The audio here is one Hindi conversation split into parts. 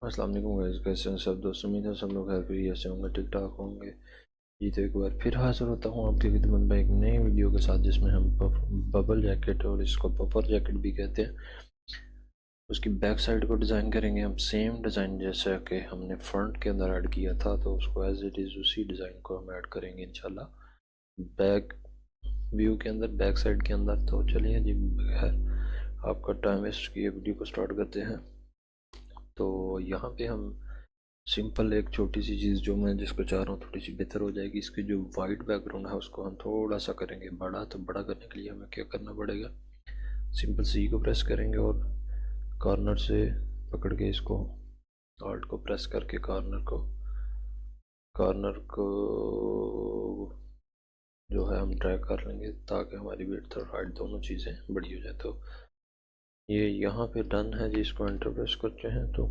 अस्सलाम वालेकुम गाइस, कैसे हैं सब दोस्त। उम्मीद है सब लोग खैरियत से होंगे, ठीक ठाक होंगे। जी तो एक बार फिर हाजिर होता हूँ आपकी खिदमत में एक नई वीडियो के साथ, जिसमें हम बबल जैकेट, और इसको पफर जैकेट भी कहते हैं, उसकी बैक साइड को डिज़ाइन करेंगे हम। सेम डिज़ाइन जैसा कि हमने फ्रंट के अंदर ऐड किया था, तो उसको एज इट इज़ उसी डिज़ाइन को हम ऐड करेंगे इंशाल्लाह बैक व्यू के अंदर, बैक साइड के अंदर। तो चलिए जी, बगैर आपका टाइम वेस्ट किए वीडियो को स्टार्ट करते हैं। तो यहाँ पे हम सिंपल एक छोटी सी चीज़ जो मैं जिसको चाह रहा हूँ थोड़ी सी बेहतर हो जाएगी, इसकी जो वाइट बैकग्राउंड है उसको हम थोड़ा सा करेंगे बड़ा। तो बड़ा करने के लिए हमें क्या करना पड़ेगा, सिंपल सी को प्रेस करेंगे और कॉर्नर से पकड़ के इसको आल्ट को प्रेस करके कॉर्नर को जो है हम ड्रैग कर लेंगे, ताकि हमारी विड्थ और हाइट दोनों चीज़ें बड़ी हो जाए। तो ये यहाँ पे डन है जी, इसको एंटर प्रेस करते हैं तो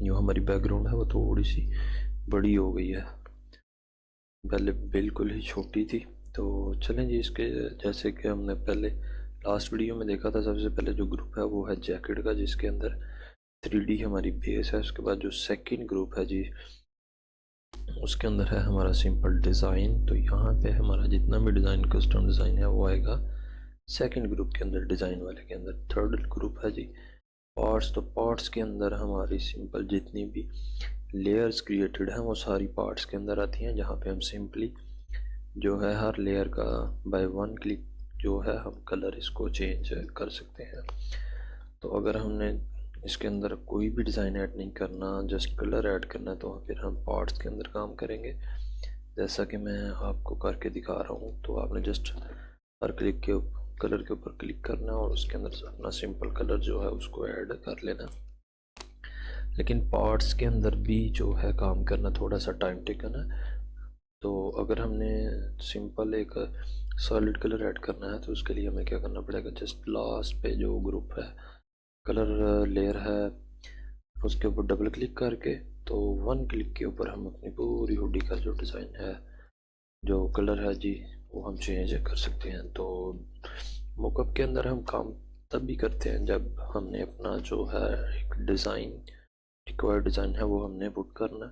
जो हमारी बैकग्राउंड है वो थोड़ी सी बड़ी हो गई है, पहले बिल्कुल ही छोटी थी। तो चलें जी, इसके जैसे कि हमने पहले लास्ट वीडियो में देखा था, सबसे पहले जो ग्रुप है वो है जैकेट का, जिसके अंदर 3D हमारी बेस है। उसके बाद जो सेकंड ग्रुप है जी, उसके अंदर है हमारा सिंपल डिज़ाइन। तो यहाँ पे हमारा जितना भी डिज़ाइन, कस्टम डिज़ाइन है वो आएगा सेकंड ग्रुप के अंदर, डिज़ाइन वाले के अंदर। थर्ड ग्रुप है जी पार्ट्स। तो पार्ट्स के अंदर हमारी सिंपल जितनी भी लेयर्स क्रिएटेड हैं वो सारी पार्ट्स के अंदर आती हैं, जहाँ पे हम सिंपली जो है हर लेयर का बाय वन क्लिक जो है हम कलर इसको चेंज कर सकते हैं। तो अगर हमने इसके अंदर कोई भी डिज़ाइन ऐड नहीं करना, जस्ट कलर ऐड करना है, तो फिर हम पार्ट्स के अंदर काम करेंगे जैसा कि मैं आपको करके दिखा रहा हूँ। तो आपने जस्ट हर क्लिक के कलर के ऊपर क्लिक करना और उसके अंदर अपना सिंपल कलर जो है उसको ऐड कर लेना। लेकिन पार्ट्स के अंदर भी जो है काम करना थोड़ा सा टाइम टेकन है। तो अगर हमने सिंपल एक सॉलिड कलर ऐड करना है तो उसके लिए हमें क्या करना पड़ेगा, जस्ट लास्ट पे जो ग्रुप है, कलर लेयर है, उसके ऊपर डबल क्लिक करके तो वन क्लिक के ऊपर हम अपनी पूरी हुडी का जो डिज़ाइन है, जो कलर है जी, वो हम चेंज कर सकते हैं। तो मोकअप के अंदर हम काम तब भी करते हैं जब हमने अपना जो है एक डिज़ाइन, रिक्वायर्ड डिज़ाइन है वो हमने पुट करना।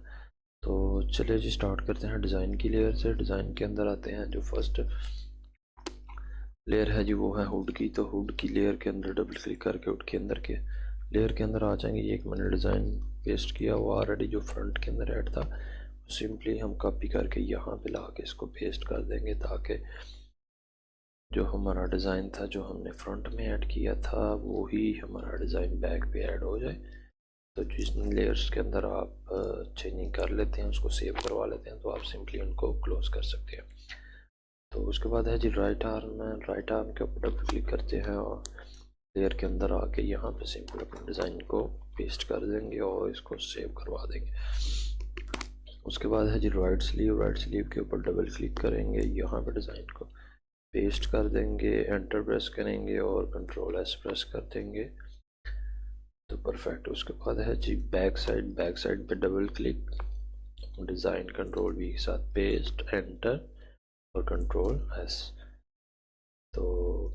तो चलिए जी, स्टार्ट करते हैं डिज़ाइन की लेयर से। डिज़ाइन के अंदर आते हैं, जो फर्स्ट लेयर है जी वो है हुड की। तो हुड की लेयर के अंदर डबल क्लिक करके हुड के अंदर के लेयर के अंदर आ जाएंगे। ये एक मैंने डिज़ाइन पेस्ट किया वो ऑलरेडी जो फ्रंट के अंदर ऐड था, सिंपली हम कॉपी करके यहाँ पे ला के इसको पेस्ट कर देंगे, ताकि जो हमारा डिज़ाइन था जो हमने फ्रंट में ऐड किया था वो ही हमारा डिज़ाइन बैक पे ऐड हो जाए। तो जिस लेयर्स के अंदर आप चेंजिंग कर लेते हैं, उसको सेव करवा लेते हैं, तो आप सिंपली उनको क्लोज कर सकते हैं। तो उसके बाद है जी राइट आर्म। राइट आर्म के ऊपर डबल क्लिक करते हैं और लेयर के अंदर आके यहाँ पे सिंपल अपने डिज़ाइन को पेस्ट कर देंगे और इसको सेव करवा देंगे। उसके बाद है जी राइट स्लीव। राइट स्लीव के ऊपर डबल क्लिक करेंगे, यहाँ पे डिज़ाइन को पेस्ट कर देंगे, एंटर प्रेस करेंगे और कंट्रोल एस प्रेस कर देंगे, तो परफेक्ट। उसके बाद है जी बैक साइड। बैक साइड पे double click, design control we के साथ पेस्ट, एंटर और कंट्रोल एस, तो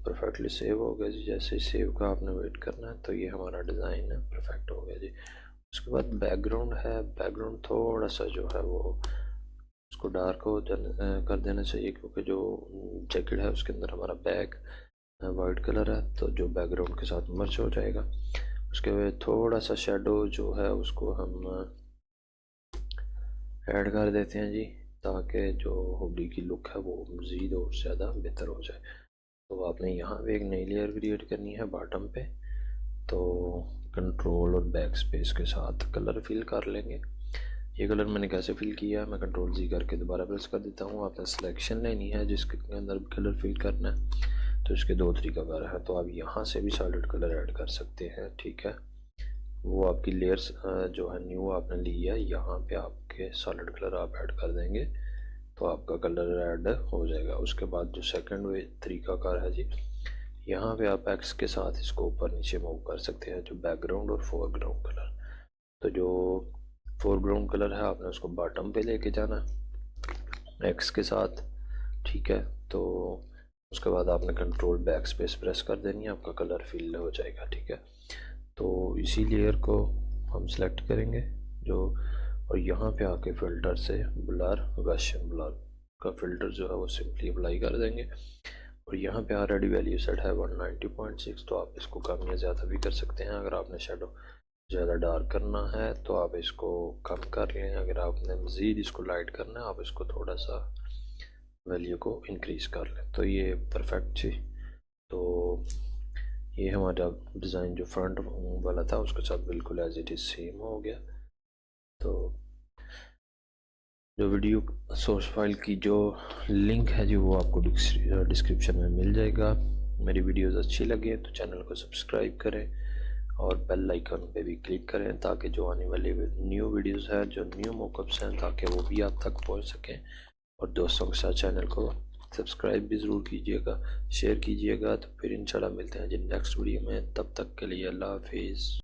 परफेक्टली सेव हो गया जी। जैसे ही सेव का आपने वेट करना है, तो ये हमारा डिज़ाइन है परफेक्ट हो गया जी। उसके बाद बैकग्राउंड है। बैकग्राउंड थोड़ा सा जो है वो उसको डार्क हो कर देना चाहिए, क्योंकि जो जैकेट है उसके अंदर हमारा बैक वाइट कलर है, तो जो बैकग्राउंड के साथ मर्ज हो जाएगा। उसके बाद थोड़ा सा शेडो जो है उसको हम ऐड कर देते हैं जी, ताकि जो हुडी की लुक है वो मज़ीद और ज़्यादा बेहतर हो जाए। तो आपने यहाँ पे एक नई लेयर क्रिएट करनी है बॉटम पे, तो कंट्रोल और बैक स्पेस के साथ कलर फिल कर लेंगे। ये कलर मैंने कैसे फिल किया है, मैं कंट्रोल जी करके दोबारा प्रेस कर देता हूँ। आपने सिलेक्शन लेनी है जिसके अंदर कलर फिल करना है, तो इसके दो तरीकाकार है। तो आप यहाँ से भी सॉलिड कलर ऐड कर सकते हैं, ठीक है। वो आपकी लेयर्स जो है न्यू आपने ली है, यहाँ पे आपके सॉलिड कलर आप ऐड कर देंगे तो आपका कलर ऐड हो जाएगा। उसके बाद जो सेकंड वे तरीकाकार है जी, यहाँ पे आप एक्स के साथ इसको ऊपर नीचे मूव कर सकते हैं, जो बैकग्राउंड और फोरग्राउंड कलर। तो जो फोरग्राउंड कलर है आपने उसको बॉटम पे लेके जाना एक्स के साथ, ठीक है। तो उसके बाद आपने कंट्रोल बैक स्पेस प्रेस कर देनी है, आपका कलर फिल हो जाएगा, ठीक है। तो इसी लेयर को हम सेलेक्ट करेंगे जो, और यहाँ पे आके फ़िल्टर से ब्लर, गॉसियन ब्लर का फ़िल्टर जो है वो सिंपली अप्लाई कर देंगे। और यहाँ पे ऑलरेडी वैल्यू सेट है 190.6, तो आप इसको कम या ज़्यादा भी कर सकते हैं। अगर आपने शेडो ज़्यादा डार्क करना है तो आप इसको कम कर लें, अगर आपने मज़ीद इसको लाइट करना है आप इसको थोड़ा सा वैल्यू को इंक्रीज़ कर लें। तो ये परफेक्ट थी। तो ये हमारा डिज़ाइन जो फ्रंट वाला था उसके साथ बिल्कुल एज इट इज़ सेम हो गया। तो जो वीडियो सोर्स फाइल की जो लिंक है जी वो आपको डिस्क्रिप्शन में मिल जाएगा। मेरी वीडियोस अच्छी लगे तो चैनल को सब्सक्राइब करें और बेल आइकन पे भी क्लिक करें ताकि जो आने वाली न्यू वीडियोस हैं, जो न्यू मॉकअप्स हैं, ताकि वो भी आप तक पहुंच सकें। और दोस्तों के साथ चैनल को सब्सक्राइब भी ज़रूर कीजिएगा, शेयर कीजिएगा। तो फिर इंशाल्लाह मिलते हैं जी नेक्स्ट वीडियो में, तब तक के लिए अल्लाह हाफिज़।